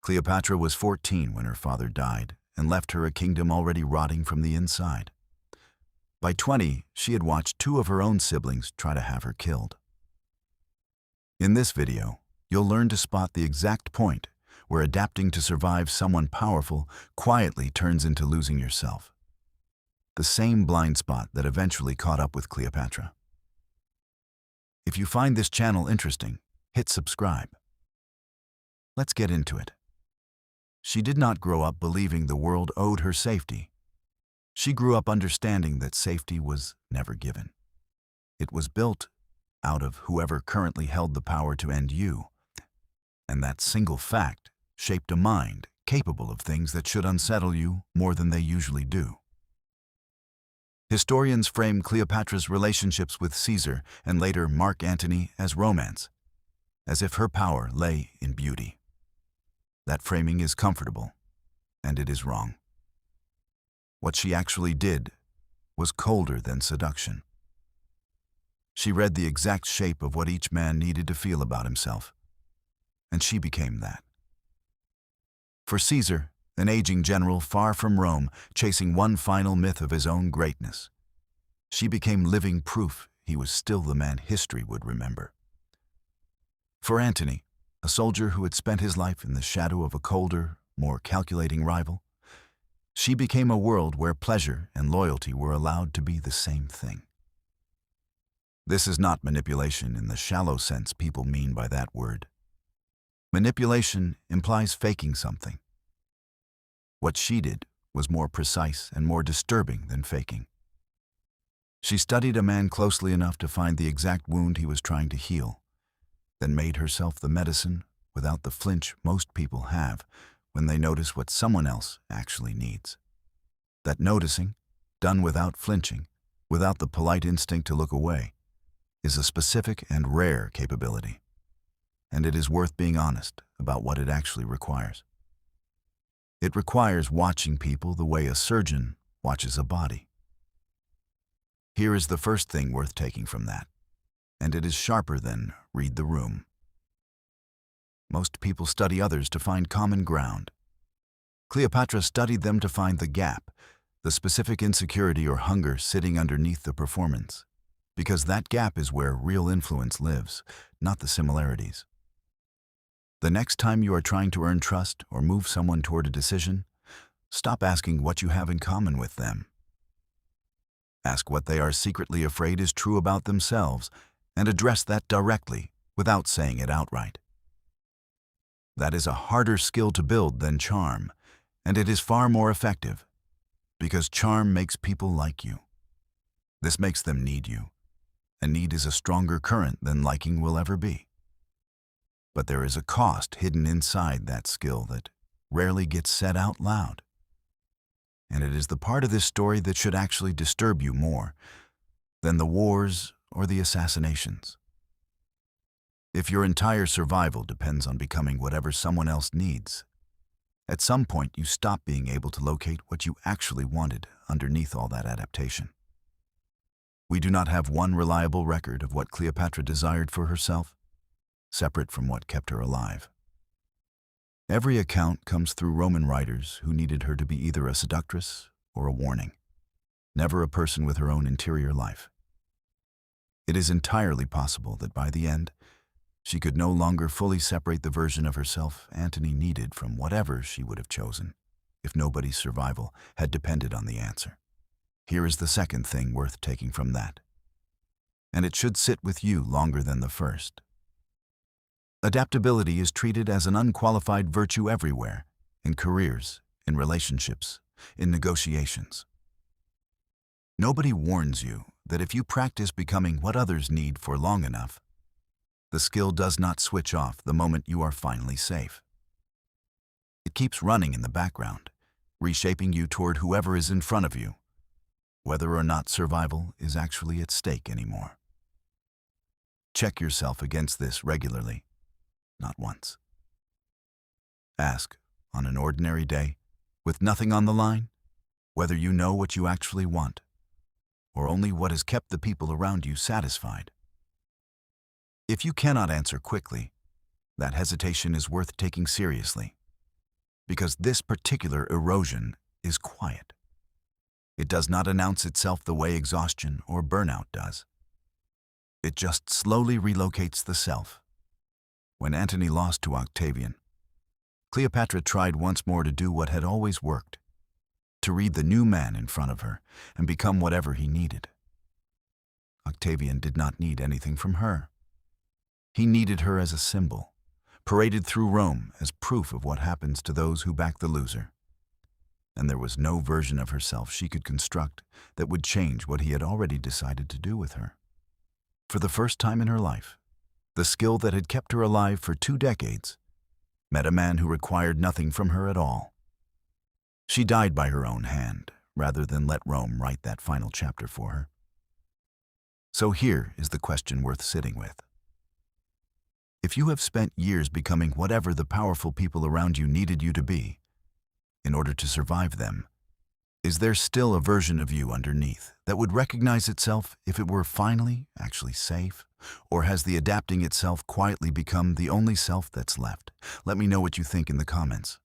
Cleopatra was 14 when her father died and left her a kingdom already rotting from the inside. By 20, she had watched two of her own siblings try to have her killed. In this video, you'll learn to spot the exact point where adapting to survive someone powerful quietly turns into losing yourself. The same blind spot that eventually caught up with Cleopatra. If you find this channel interesting, hit subscribe. Let's get into it. She did not grow up believing the world owed her safety. She grew up understanding that safety was never given. It was built out of whoever currently held the power to end you. And that single fact shaped a mind capable of things that should unsettle you more than they usually do. Historians frame Cleopatra's relationships with Caesar and later Mark Antony as romance, as if her power lay in beauty. That framing is comfortable, and it is wrong. What she actually did was colder than seduction. She read the exact shape of what each man needed to feel about himself, and she became that. For Caesar, an aging general far from Rome, chasing one final myth of his own greatness, she became living proof he was still the man history would remember. For Antony, a soldier who had spent his life in the shadow of a colder, more calculating rival, she became a world where pleasure and loyalty were allowed to be the same thing. This is not manipulation in the shallow sense people mean by that word. Manipulation implies faking something. What she did was more precise and more disturbing than faking. She studied a man closely enough to find the exact wound he was trying to heal, then made herself the medicine without the flinch most people have when they notice what someone else actually needs. That noticing, done without flinching, without the polite instinct to look away, is a specific and rare capability, and it is worth being honest about what it actually requires. It requires watching people the way a surgeon watches a body. Here is the first thing worth taking from that, and it is sharper than read the room. Most people study others to find common ground. Cleopatra studied them to find the gap, the specific insecurity or hunger sitting underneath the performance, because that gap is where real influence lives, not the similarities. The next time you are trying to earn trust or move someone toward a decision, stop asking what you have in common with them. Ask what they are secretly afraid is true about themselves, and address that directly without saying it outright. That is a harder skill to build than charm, and it is far more effective, because charm makes people like you. This makes them need you, and need is a stronger current than liking will ever be. But there is a cost hidden inside that skill that rarely gets said out loud. And it is the part of this story that should actually disturb you more than the wars or the assassinations. If your entire survival depends on becoming whatever someone else needs, at some point you stop being able to locate what you actually wanted underneath all that adaptation. We do not have one reliable record of what Cleopatra desired for herself, separate from what kept her alive. Every account comes through Roman writers who needed her to be either a seductress or a warning, never a person with her own interior life. It is entirely possible that by the end, she could no longer fully separate the version of herself Antony needed from whatever she would have chosen, if nobody's survival had depended on the answer. Here is the second thing worth taking from that, and it should sit with you longer than the first. Adaptability is treated as an unqualified virtue everywhere, in careers, in relationships, in negotiations. Nobody warns you that if you practice becoming what others need for long enough, the skill does not switch off the moment you are finally safe. It keeps running in the background, reshaping you toward whoever is in front of you, whether or not survival is actually at stake anymore. Check yourself against this regularly. Not once. Ask, on an ordinary day, with nothing on the line, whether you know what you actually want, or only what has kept the people around you satisfied. If you cannot answer quickly, that hesitation is worth taking seriously, because this particular erosion is quiet. It does not announce itself the way exhaustion or burnout does. It just slowly relocates the self. When Antony lost to Octavian, Cleopatra tried once more to do what had always worked, to read the new man in front of her and become whatever he needed. Octavian did not need anything from her. He needed her as a symbol, paraded through Rome as proof of what happens to those who back the loser. And there was no version of herself she could construct that would change what he had already decided to do with her. For the first time in her life, the skill that had kept her alive for 2 decades met a man who required nothing from her at all. She died by her own hand, rather than let Rome write that final chapter for her. So here is the question worth sitting with. If you have spent years becoming whatever the powerful people around you needed you to be, in order to survive them, is there still a version of you underneath that would recognize itself if it were finally actually safe? Or has the adapting itself quietly become the only self that's left? Let me know what you think in the comments.